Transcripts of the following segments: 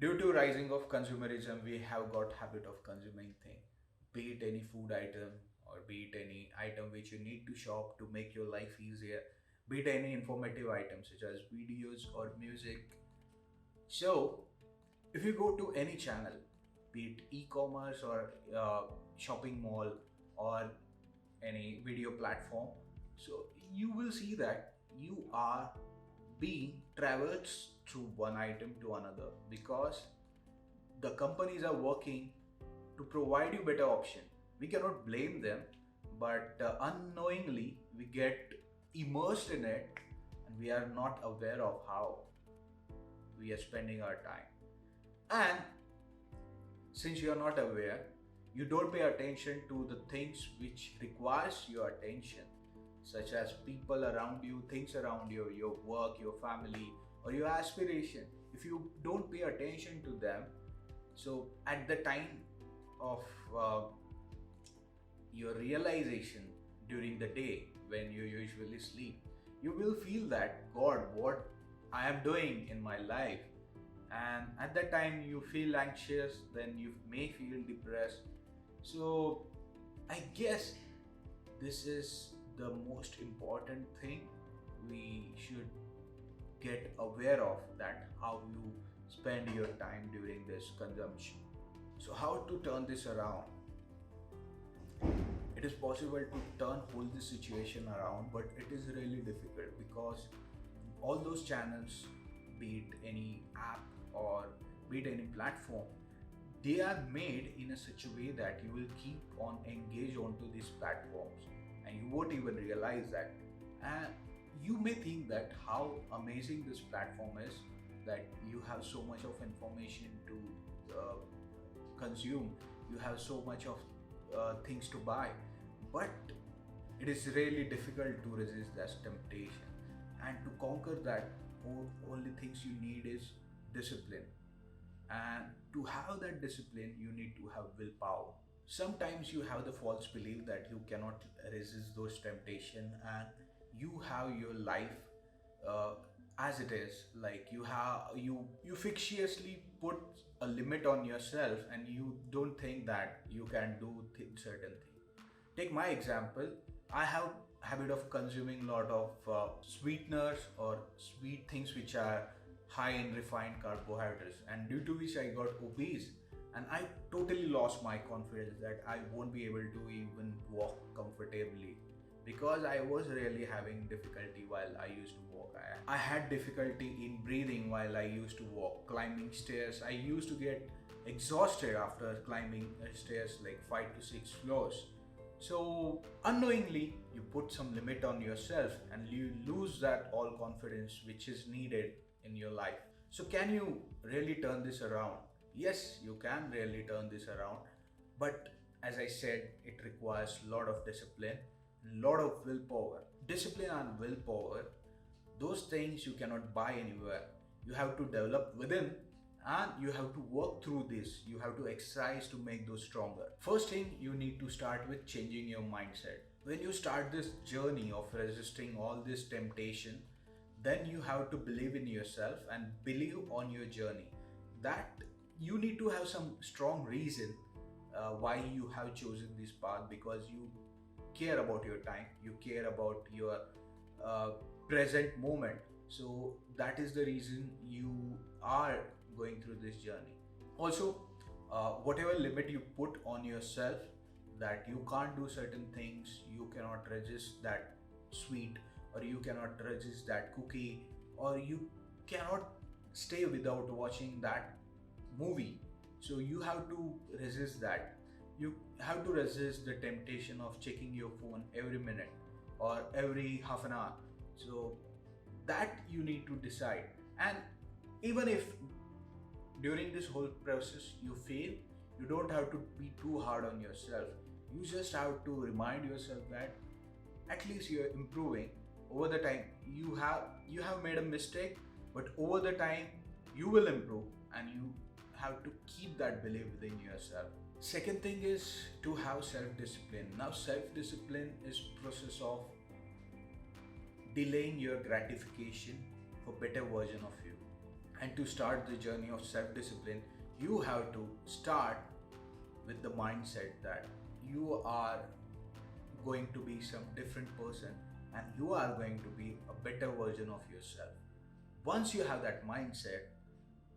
Due to rising of consumerism, we have got habit of consuming thing, be it any food item or be it any item which you need to shop to make your life easier, be it any informative items such as videos or music. So, if you go to any channel, be it e-commerce or shopping mall or any video platform, so you will see that you are being traversed through one item to another because the companies are working to provide you better option. We cannot blame them, but unknowingly we get immersed in it and we are not aware of how we are spending our time. And since you are not aware, you don't pay attention to the things which requires your attention, such as people around you, things around you, your work, your family, or your aspiration. If you don't pay attention to them, so at the time of your realization during the day when you usually sleep, you will feel that God, what I am doing in my life. And at that time you feel anxious, then you may feel depressed. So I guess this is the most important thing we should get aware of, that how you spend your time during this consumption. So how to turn this around? It is possible to hold this situation around, but it is really difficult because all those channels, be it any app or be it any platform, they are made in a such a way that you will keep on engaged onto these platforms and you won't even realize that. And you may think that how amazing this platform is, that you have so much of information to consume, you have so much of things to buy, but it is really difficult to resist that temptation. And to conquer that, only things you need is discipline. And to have that discipline, you need to have willpower. Sometimes you have the false belief that you cannot resist those temptation, and you have your life uh, as it is. Like you fictiously put a limit on yourself, and you don't think that you can do certain thing. Take my example. I have habit of consuming a lot of sweeteners or sweet things which are high in refined carbohydrates, and due to which I got obese, and I totally lost my confidence that I won't be able to even walk comfortably because I was really having difficulty while I used to walk. I had difficulty in breathing while I used to walk, climbing stairs. I used to get exhausted after climbing stairs like 5 to 6 floors. So unknowingly, you put some limit on yourself and you lose that all confidence which is needed in your life. So can you really turn this around? Yes, you can really turn this around, but as I said, it requires a lot of discipline, a lot of willpower. Discipline and willpower, those things you cannot buy anywhere. You have to develop within, and you have to work through this. You have to exercise to make those stronger. First thing, you need to start with changing your mindset. When you start this journey of resisting all this temptation, then you have to believe in yourself and believe on your journey, that you need to have some strong reason why you have chosen this path, because you care about your time, you care about your uh, present moment. So that is the reason you are going through this journey. Also, whatever limit you put on yourself, that you can't do certain things, you cannot resist that sweet, or you cannot resist that cookie, or you cannot stay without watching that movie. So you have to resist that. You have to resist the temptation of checking your phone every minute or every half an hour. So that you need to decide. And even if during this whole process you fail, you don't have to be too hard on yourself. You just have to remind yourself that at least you're improving over the time. You have made a mistake, but over the time you will improve, and you have to keep that belief within yourself. Second thing is to have self-discipline. Now self-discipline is process of delaying your gratification for better version of you. And to start the journey of self discipline, you have to start with the mindset that you are going to be some different person and you are going to be a better version of yourself. Once you have that mindset,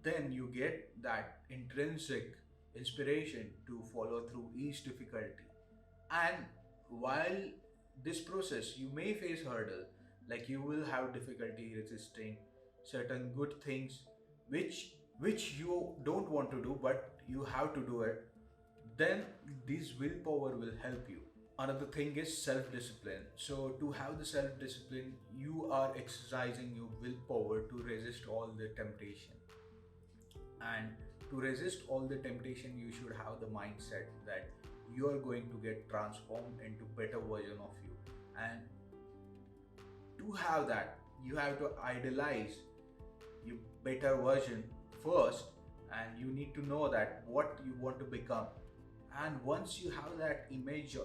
then you get that intrinsic inspiration to follow through each difficulty. And while this process, you may face hurdle, like you will have difficulty resisting certain good things which you don't want to do, but you have to do it. Then this willpower will help you. Another thing is self discipline. So to have the self discipline, you are exercising your willpower to resist all the temptation. And to resist all the temptation, you should have the mindset that you are going to get transformed into better version of you. And to have that, you have to idealize your better version first, and you need to know that what you want to become. And once you have that image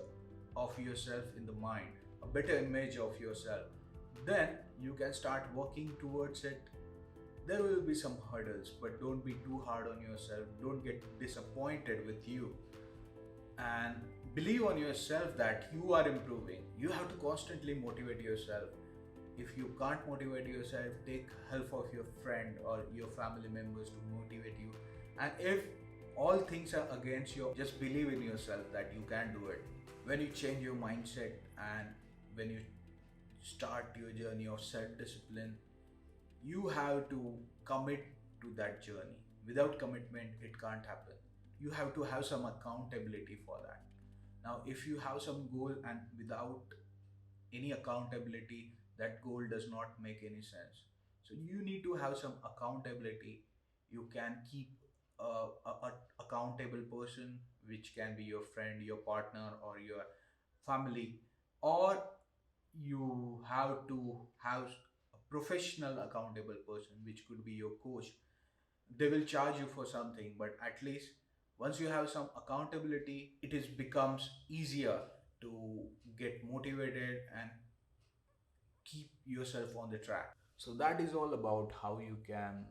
of yourself in the mind, a better image of yourself, then you can start working towards it. There will be some hurdles, but don't be too hard on yourself. Don't get disappointed with you. And believe on yourself that you are improving. You have to constantly motivate yourself. If you can't motivate yourself, take help of your friend or your family members to motivate you. And if all things are against you, just believe in yourself that you can do it. When you change your mindset and when you start your journey of self discipline, you have to commit to that journey. Without commitment, it can't happen. You have to have some accountability for that. Now, if you have some goal and without any accountability, that goal does not make any sense. So you need to have some accountability. You can keep a accountable person, which can be your friend, your partner, or your family, or you have to have a professional accountable person, which could be your coach. They will charge you for something, but at least once you have some accountability, it is becomes easier to get motivated and keep yourself on the track. So that is all about how you can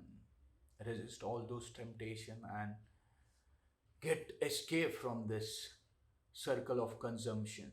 resist all those temptation and get escape from this circle of consumption.